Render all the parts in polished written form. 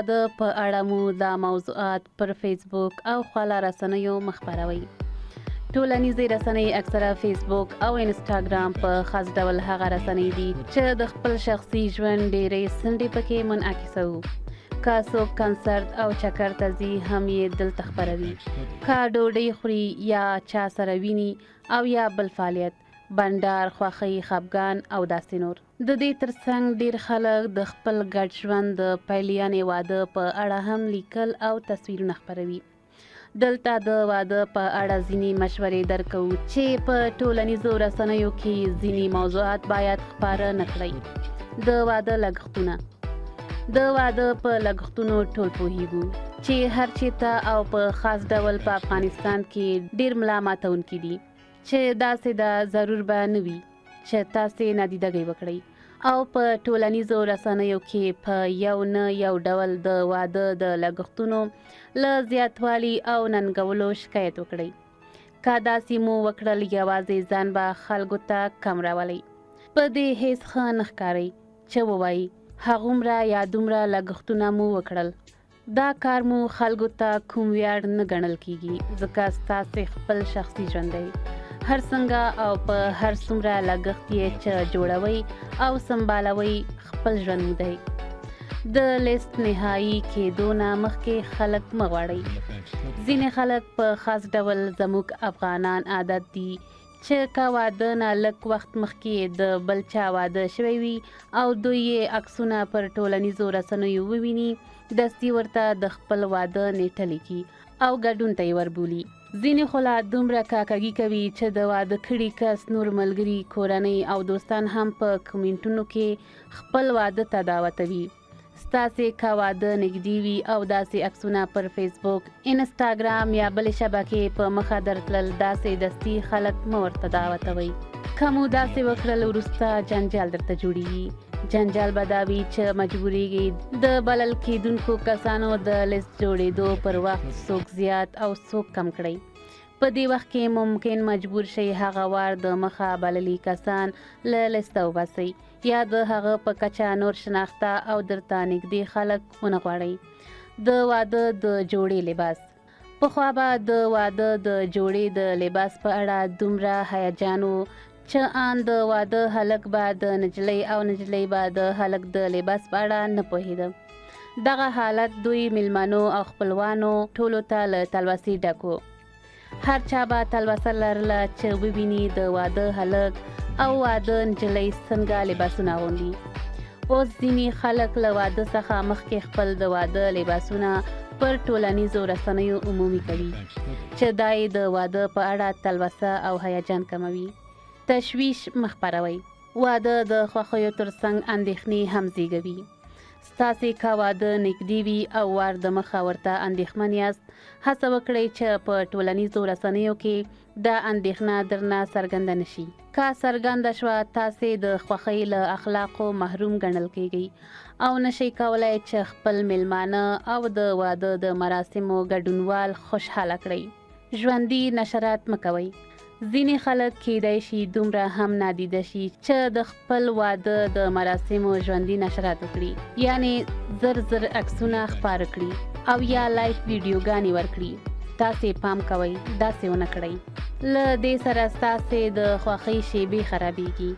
واده په اړه مو دا موضوعات پر فیسبوک او خواله رسنیو مخبروي. ټولنیزې رسنۍ اکثره فیسبوک او انسټاګرام په خاص ډول هغه رسنۍ دي چې د خپل شخصي ژوند ډېرې څنډې پکې منعکسوو. که څوک کنسرت او چکر ته ځي هم یې دلته خپروي. که ډوډۍ خوري یا چا سره ویني او یا بل فعالیت، بنډار، خوښۍ، خفګان او داسې نور. د دې ترڅنګ ډېر خلک د خپل ګډ ژوند د پیلیانې واده په اړه هم لیکل او تصویرونه خپروي. دلته د واده په اړه ځینې مشورې درکوو چې په ټولنیزو رسنیو کې ځینې موضوعات باید خپاره نه کړئ. د واده لګښتونه. د واده په لګښتونو ټول پوهیږو چې هر چېرته او په خاص ډول په افغانستان کې ډېر ملا ماتونکي دي چې داسې د ضرور به نه وي چې تاسې نادیدګۍ وکړئ او په ټولنیزو رسنیو کې په یو نه یو ډول د واده د لګښتونو له زیاتوالي او ننګولو شکایت وکړئ. که داسې مو وکړل یوازې ځان به خلکو ته کم راولئ. په دې هیڅ ښه نه ښکارئ چې ووایي هغومره یا دومره لګښتونه مو وکړل. دا کار مو خلکو ته کوم ویاړ نه ګڼل کیږي ځکه ستاسې خپل شخصي ژوند دی. هر څنګه او په هر څومره لګښت یې چې جوړوئ او سمبالوئ خپل ژوند مو دی. د لیست نهایي کېدو نه مخکې خلک مه غواړئ. ځینې خلک په خاص ډول زموږ افغانان عادت دي چې که واده نه لږ وخت مخکې د بل چا واده شوی وي او دوی یې عکسونه پر ټولنیزو رسنیو وویني، دستي ورته د خپل واده نیټه لیکي او ګډون ته یې وربولي. ځینې خو لا دومره کاکګي کوي چې د واده کړي کس نور ملګري، کورنۍ او دوستان هم په کمنټونو کې خپل واده ته دعوتوي. ستاسې که واده نږدې وي او داسې عکسونه پر فیسبوک، انسټاګرام یا بلې شبکې په مخه درتلل، داسې دستي خلک مه ورته دعوتوئ. که مو داسې وکړل وروسته جنجال درته جوړیږي. جنجال به دا وي چې مجبوریږي د بلل کېدونکو کسانو د لیست جوړېدو پر وخت څوک زیات او څوک کم کړئ. په دې وخت کې ممکن مجبور شئ هغه وار د مخه بللي کسان له لیسته وباسئ یا د هغه په کچه نور شناخته او درته نږدې خلک ونه غواړئ. د واده د جوړې لباس. پخوا به د واده د جوړې د لباس په اړه دومره هیجان و چې ان د واده هلک به د نجلۍ او نجلۍ به د هلک د لباس په اړه نه پوهېده. دغه حالت دوی میلمنو او خپلوانو ټولو ته له تلوسې ډک و. هر چا به تلوسه لرله چې وویني د واده هلک او واده نجلۍ څنګه لباسونه اغوندي. اوس ځینې خلک له واده څخه مخکې خپل د واده لباسونه پر ټولنیزو رسنیو عمومي کوي چې دا یې د واده په اړه تلوسه او هیجان کموي. تشویش مه خپروئ. واده د خوښیو ترڅنګ اندېښنې هم زیږوي. ستاسې که واده نږدې وي او وار د مخه ورته اندېښمن یاست، هڅه وکړئ چې په ټولنیزو رسنیو کې دا اندېښنه درنه څرګنده نه شي. که څرګنده شوه تاسې د خوښۍ له اخلاقو محروم ګڼل کیږئ او نشئ کولی چې خپل میلمانه او د واده د مراسمو ګډونوال خوشحاله کړئ. ژوندي نشرات مه کوئ. ځینې خلک کیدای شي دومره هم نادیده شي چې د خپل واده د مراسمو ژوندي نشرات وکړي، یعنی زر زر عکسونه خپاره کړي او یا لایف ویډیوګانې ورکړي. تاسې پام کوئ داسې ونه کړئ. له دې سره ستاسې د خوښۍ شیبې خرابېږي.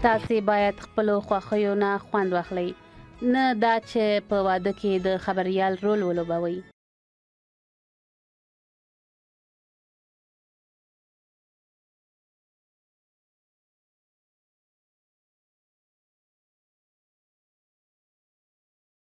تاسې باید خپلو خوښیو نه خوند واخلئ، نه دا چې په واده کې د خبریال رول ولوبوئ.